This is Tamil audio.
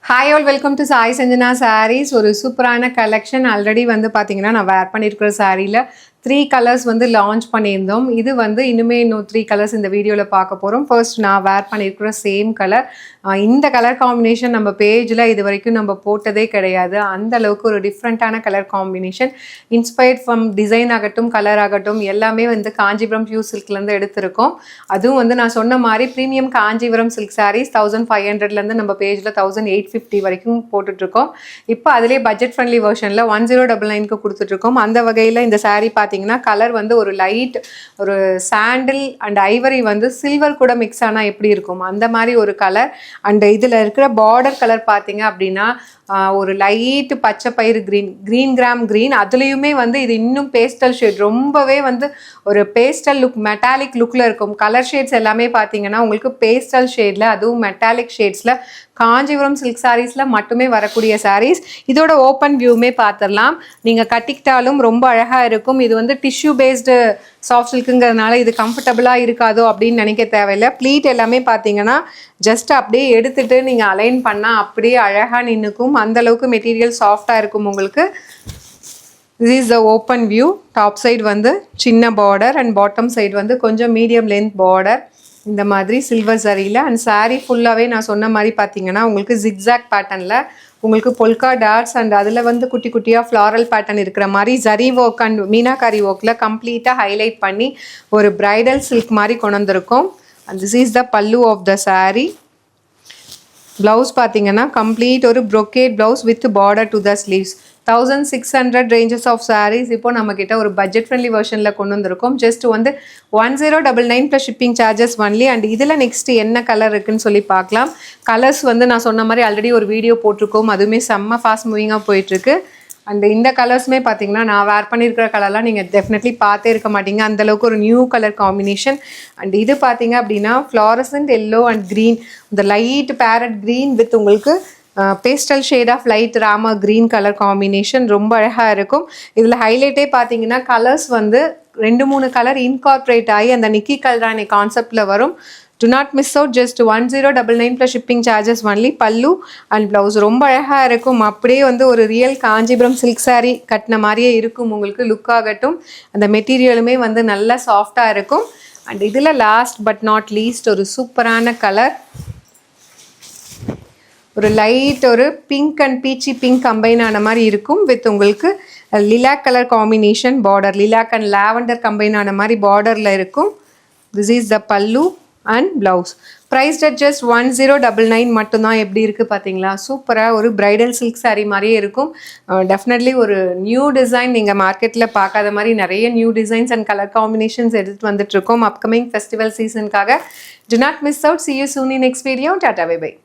Hi all, welcome to Sai Sanjana Sarees. ஒரு சூப்பரான கலெக்ஷன் ஆல்ரெடி வந்து பார்த்தீங்கன்னா நான் வேர் பண்ணியிருக்கிற சாரியில் 3 கலர்ஸ் வந்து லான்ச் பண்ணியிருந்தோம். இது வந்து இன்னுமே இன்னும் 3 கலர்ஸ் இந்த வீடியோவில் பார்க்க போகிறோம். ஃபர்ஸ்ட் நான் வேர் பண்ணியிருக்கிற சேம் கலர். இந்த கலர் காம்பினேஷன் நம்ம பேஜில் இது வரைக்கும் நம்ம போட்டதே கிடையாது. அந்த அளவுக்கு ஒரு டிஃப்ரெண்ட்டான colour combination. Inspired from design ஆகட்டும், கலர் ஆகட்டும், எல்லாமே வந்து காஞ்சிபுரம் பியூர் சில்க்லேருந்து எடுத்திருக்கோம். அதுவும் வந்து நான் சொன்ன மாதிரி ப்ரீமியம் காஞ்சிபுரம் சில்க் சாரீஸ் 1500லேருந்து நம்ம பேஜில் 1850 வரைக்கும் போட்டுட்ருக்கோம். இப்போ அதிலே பட்ஜெட் ஃப்ரெண்ட்லி வெர்ஷனில் 1099க்கு கொடுத்துட்ருக்கோம். அந்த வகையில் இந்த சாரீ பார்த்தீங்கன்னா கலர் வந்து ஒரு லைட் ஒரு சாண்டில் அண்ட் ஐவரி வந்து சில்வர் கூட மிக்ஸ் ஆனால் எப்படி இருக்கும் அந்த மாதிரி ஒரு கலர். அண்ட் இதில் இருக்கிற பார்டர் கலர் பார்த்தீங்க அப்படின்னா ஒரு லைட்டு பச்சை பயிறு க்ரீன் கிராம் க்ரீன், அதுலேயுமே வந்து இது இன்னும் பேஸ்டல் ஷேட், ரொம்பவே வந்து ஒரு பேஸ்டல் லுக் மெட்டாலிக் லுக்கில் இருக்கும். கலர் ஷேட்ஸ் எல்லாமே பார்த்தீங்கன்னா உங்களுக்கு பேஸ்டல் ஷேடில், அதுவும் மெட்டாலிக் ஷேட்ஸில் காஞ்சிபுரம் சில்க் சாரீஸில் மட்டுமே வரக்கூடிய சாரீஸ். இதோட ஓப்பன் வியூமே பார்த்துடலாம். நீங்கள் கட்டிக்கிட்டாலும் ரொம்ப அழகாக இருக்கும். இது வந்து டிஷ்யூ பேஸ்டு சாஃப்ட் சில்க்குங்கிறதுனால இது கம்ஃபர்டபுளாக இருக்காதோ அப்படின்னு நினைக்க தேவையில்லை. ப்ளீட் எல்லாமே பார்த்தீங்கன்னா ஜஸ்ட் அப்படியே எடுத்துகிட்டு நீங்கள் அலைன் பண்ணால் அப்படியே அழகாக நின்றுக்கும். அந்தளவுக்கு மெட்டீரியல் சாஃப்டாக இருக்கும் உங்களுக்கு. This is the open view. Top side வந்து சின்ன பார்டர் அண்ட் பாட்டம் சைடு வந்து கொஞ்சம் மீடியம் லென்த் பார்டர் இந்த மாதிரி சில்வர் சரியில். அண்ட் சாரீ ஃபுல்லாகவே நான் சொன்ன மாதிரி பார்த்தீங்கன்னா உங்களுக்கு ஜிக்ஸாக் பேட்டர்னில் உங்களுக்கு பொல்கா டாட்ஸ் அண்ட் அதில் வந்து குட்டி குட்டியாக ஃப்ளாரல் பேட்டர்ன் இருக்கிற மாதிரி ஜரி ஒர்க் அண்ட் மீனாக்காரி ஒர்க்கில் கம்ப்ளீட்டாக ஹைலைட் பண்ணி ஒரு பிரைடல் சில்க் மாதிரி கொண்டு வந்திருக்கோம். And this is the pallu of the sari. Blouse பார்த்தீங்கன்னா கம்ப்ளீட் ஒரு brocade blouse with border to the sleeves. 1600 ranges of saris இப்போ நம்மக்கிட்ட ஒரு பட்ஜெட் ஃப்ரெண்ட்லி வெர்ஷனில் கொண்டு வந்திருக்கோம். ஜஸ்ட் வந்து 1099 plus shipping charges only. And இதில் நெக்ஸ்ட்டு என்ன கலர் இருக்குதுன்னு சொல்லி பார்க்கலாம். கலர்ஸ் வந்து நான் சொன்ன மாதிரி ஆல்ரெடி ஒரு வீடியோ போட்டிருக்கோம். அதுவுமே செம்ம ஃபாஸ்ட் மூவிங்காக போயிட்டுருக்கு. அண்ட் இந்த கலர்ஸுமே பார்த்தீங்கன்னா நான் வேர் பண்ணியிருக்கிற கலர்லாம் நீங்கள் டெஃபினெட்லி பார்த்தே இருக்க மாட்டீங்க, அந்தளவுக்கு ஒரு நியூ கலர் காம்பினேஷன். அண்ட் இது பார்த்தீங்க அப்படின்னா ஃப்ளாரசன்ட் எல்லோ அண்ட் க்ரீன், இந்த லைட் பேரட் க்ரீன் வித் உங்களுக்கு pastel shade of light Rama green colour combination ரொம்ப அழகாக இருக்கும். இதில் ஹைலைட்டே பார்த்தீங்கன்னா கலர்ஸ் வந்து 2-3 கலர் இன்கார்பரேட் ஆகி அந்த நிக்கி கல்ரானி கான்செப்டில் வரும். Do not miss out. Just 1099 plus shipping charges only. பல்லு அண்ட் ப்ளவுஸ் ரொம்ப அழகாக இருக்கும். அப்படியே வந்து ஒரு ரியல் காஞ்சிபுரம் சில்க் சாரீ கட்டின மாதிரியே இருக்கும் உங்களுக்கு. லுக் ஆகட்டும், அந்த மெட்டீரியலுமே வந்து நல்லா சாஃப்டாக இருக்கும். அண்ட் இதில் லாஸ்ட் பட் நாட் லீஸ்ட் ஒரு சூப்பரான கலர், ஒரு லைட் ஒரு pink and beach pink combine ஆன மாதிரி இருக்கும் வித் உங்களுக்கு lilac colour combination border, lilac and lavender combine ஆன மாதிரி பார்டரில் இருக்கும். திஸ் இஸ் த பல்லு and blouse. Prized at just 1099 மட்டும்தான். எப்படி இருக்குது பார்த்தீங்களா? சூப்பராக ஒரு பிரைடல் சில்க் சாரீ மாதிரியே இருக்கும். டெஃபினெட்லி ஒரு நியூ டிசைன், நீங்கள் மார்க்கெட்டில் பார்க்காத மாதிரி நிறைய new designs and colour combinations எடுத்துகிட்டு வந்துட்டுருக்கோம் அப்கமிங் ஃபெஸ்டிவல் சீசனுக்காக. Do not miss out. See you soon in next video. Tata, bye bye.